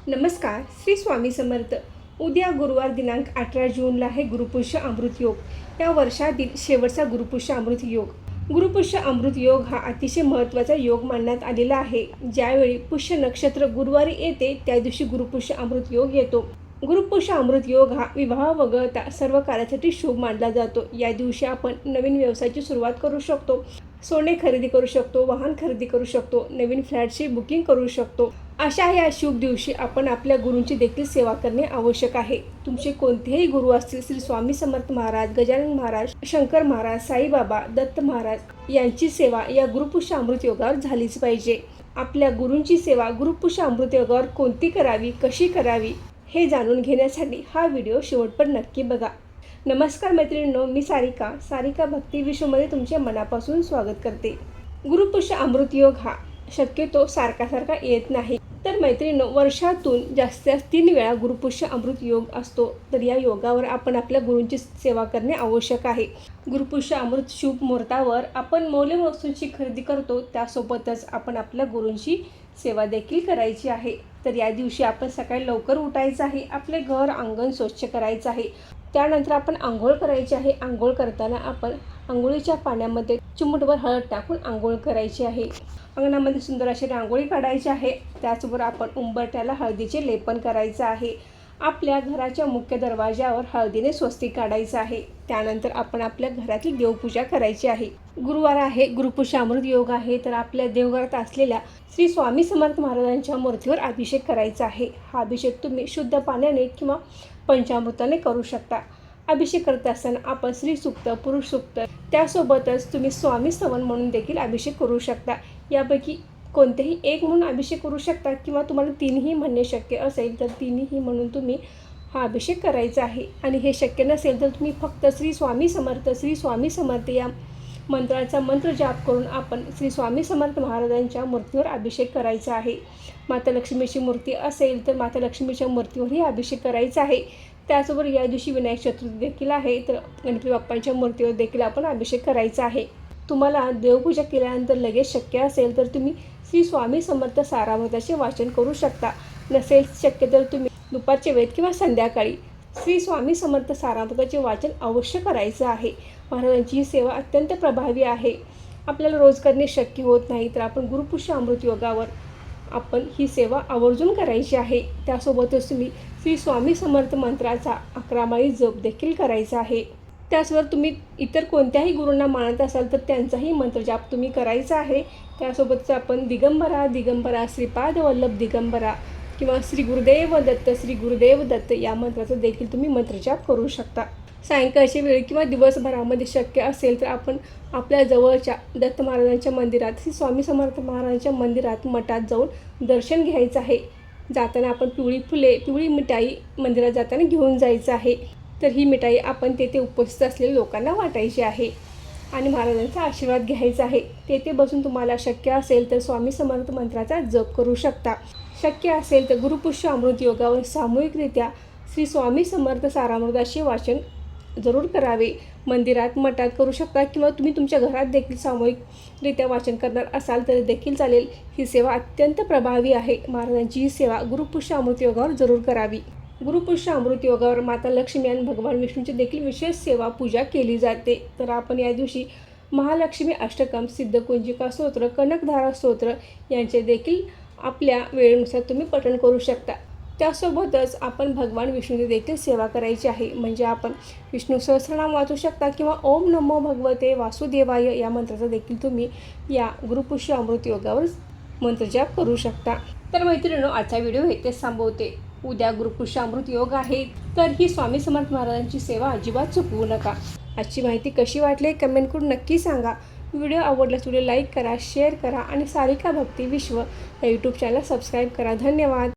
नमस्कार. श्री स्वामी समर्थ. उद्या गुरुवार दिनांक 18 जूनला आहे गुरुपुष्य अमृत योग. या वर्षातील शेवटचा गुरुपुष्य अमृत योग. गुरुपुष्य अमृत योग हा अतिशय महत्त्वाचा योग मानण्यात आलेला आहे. ज्यावेळी पुष्य नक्षत्र गुरुवारी येते त्या दिवशी गुरुपुष्य अमृत योग येतो. गुरुपुष्य अमृत योग हा विवाह वगळता सर्व कार्यासाठी शुभ मानला जातो. या दिवशी आपण नवीन व्यवसायाची सुरुवात करू शकतो, सोने खरेदी करू शकतो, वाहन खरेदी करू शकतो, नवीन फ्लॅटची बुकिंग करू शकतो. अशा या शुभ दिवशी आपण आपल्या गुरूंची देखील सेवा करणे आवश्यक आहे. तुमचे कोणतेही गुरु असतील, श्री स्वामी समर्थ महाराज, गजानन महाराज, शंकर महाराज, साईबाबा, दत्त महाराज यांची सेवा या गुरुपुष्य अमृत योगावर झालीच पाहिजे. आपल्या गुरूंची सेवा गुरुपुष्य अमृत योगावर कोणती करावी, कशी करावी हे जाणून घेण्यासाठी हा व्हिडिओ शेवटपर्यंत नक्की बघा. नमस्कार मैत्रिणींनो, मी सारिका भक्ती विश्वमध्ये तुमचे मनापासून स्वागत करते. गुरुपुष्य अमृत योग हा शक्यतो सारखा येत नाही. तर मैत्रिणींनो, वर्षातून जास्तीत जास्त 3 वेळा गुरुपुष्य अमृत योग असतो. तर या योगावर आपण आपल्या गुरूंची सेवा करणे आवश्यक आहे. गुरुपुष्य अमृत शुभ मुहूर्तावर आपण मौल्यवान वस्तूंची खरेदी करतो, त्यासोबतच आपण आपल्या गुरूंची सेवा देखील करायची आहे. तर या दिवशी आपण सकाळी लवकर उठायचं आहे, आपले घर अंगण स्वच्छ करायचं आहे. त्यानंतर आपण आंघोळ करायची आहे. आंघोळ करताना आपण आंघोळीच्या पाण्यामध्ये चिमूटभर हळद टाकून आंघोळ करायची आहे. अंगणामध्ये सुंदर अशी रांगोळी काढायची आहे. त्याचबरोबर आपण उंबरठ्याला हळदीचे लेपन करायचं आहे. आपल्या घराच्या मुख्य दरवाजावर हळदीने स्वस्तिक काढायचं आहे. त्यानंतर आपण आपल्या घरातील देवपूजा करायची आहे. गुरुवार आहे, गुरुपुष्य अमृत योग आहे. तर आपल्या देवघरात असलेल्या श्री स्वामी समर्थ महाराजांच्या मूर्तीवर अभिषेक करायचा आहे. हा अभिषेक तुम्ही शुद्ध पाण्याने किंवा पंचामृताने करू शकता. अभिषेक करत असताना आपण श्री सूक्त, पुरुष सूक्त, त्यासोबतच तुम्ही स्वामी स्तवन म्हणून देखील अभिषेक करू शकता. यापैकी कोणतेही एक म्हणून अभिषेक करू शकता किंवा तुम्हाला 3ही म्हणणे शक्य असेल तर 3ही म्हणून तुम्ही हा अभिषेक करायचा आहे. आणि हे शक्य नसेल तर तुम्ही फक्त श्री स्वामी समर्थ या मंत्राचा मंत्र जाप करून आपण श्री स्वामी समर्थ महाराजांच्या मूर्तीवर अभिषेक करायचा आहे. माता लक्ष्मीची मूर्ती असेल तर माता लक्ष्मीच्या मूर्तीवरही अभिषेक करायचा आहे. त्याचबरोबर या दिवशी विनायक चतुर्थी देखील आहे, तर गणपती बाप्पांच्या मूर्तीवर देखील आपण अभिषेक करायचा आहे. तुम्हाला देवपूजा केल्यानंतर लगेच शक्य असेल तर तुम्ही श्री स्वामी समर्थ सारामृताचे वाचन करू शकता. नसेल शक्य तर तुम्ही दुपारच्या वेळेत किंवा संध्याकाळी श्री स्वामी समर्थ सारामृताचे वाचन अवश्य करायचं आहे. महाराजांची ही सेवा अत्यंत प्रभावी आहे. आपल्याला रोज करणे शक्य होत नाही, तर आपण गुरुपुष्य अमृत योगावर आपण ही सेवा आवर्जून करायची आहे. त्यासोबतच तुम्ही श्री स्वामी समर्थ मंत्राचा 11 माळी जप देखील करायचा आहे. त्याचबरोबर तुम्ही इतर कोणत्याही गुरूंना मानत असाल तर त्यांचाही मंत्रजाप तुम्ही करायचा आहे. त्यासोबतच आपण दिगंबरा श्रीपाद वल्लभ दिगंबरा किंवा श्री गुरुदेव दत्त या मंत्राचा देखील तुम्ही मंत्रजाप करू शकता. सायंकाळच्या वेळी किंवा दिवसभरामध्ये शक्य असेल तर आपण आपल्या जवळच्या दत्त महाराजांच्या मंदिरात, श्री स्वामी समर्थ महाराजांच्या मंदिरात, मठात जाऊन दर्शन घ्यायचं आहे. जाताना आपण पिवळी मिठाई मंदिरात जाताना घेऊन जायचं आहे. तर ही मिठाई आपण तेथे उपस्थित असलेल्या लोकांना वाटायची आहे आणि महाराजांचा आशीर्वाद घ्यायचा आहे. तेथे बसून तुम्हाला शक्य असेल तर स्वामी समर्थ मंत्राचा जप करू शकता. शक्य असेल तर गुरुपुष्य अमृत योगावर सामूहिकरित्या श्री स्वामी समर्थ सारामृताचे वाचन जरूर करावे. मंदिरात, मठात करू शकता किंवा तुम्ही तुमच्या घरात देखील सामूहिकरित्या वाचन करणार असाल तर देखील चालेल. ही सेवा अत्यंत प्रभावी आहे. महाराजांची ही सेवा गुरुपुष्य अमृत योगावर जरूर करावी. गुरुपुष्य अमृत योगावर माता लक्ष्मी आणि भगवान विष्णूची देखील विशेष सेवा पूजा केली जाते. तर आपण या दिवशी महालक्ष्मी अष्टकम, सिद्धकुंजिका स्तोत्र, कनकधारा स्तोत्र यांचे देखील आपल्या वेळेनुसार तुम्ही पठण करू शकता. त्यासोबतच आपण भगवान विष्णूची देखील सेवा करायची आहे. म्हणजे आपण विष्णू सहस्रनाम वाचू शकता किंवा ओम नमो भगवते वासुदेवाय या मंत्राचा देखील तुम्ही या गुरुपुष्य अमृत योगावर मंत्रजाप करू शकता. तर मैत्रिणींनो, आजचा व्हिडिओ इथेच थांबवते. उद्या गुरुपुष्य अमृत योग आहे, तर ही स्वामी समर्थ महाराजांची सेवा अजिबात चुकवू नका. आजची माहिती कशी वाटली कमेंट करून नक्की सांगा. व्हिडिओ आवडल्यास व्हिडिओ लाईक करा, शेअर करा आणि सारिका भक्ती विश्व या यूट्यूब चॅनल सबस्क्राईब करा. धन्यवाद.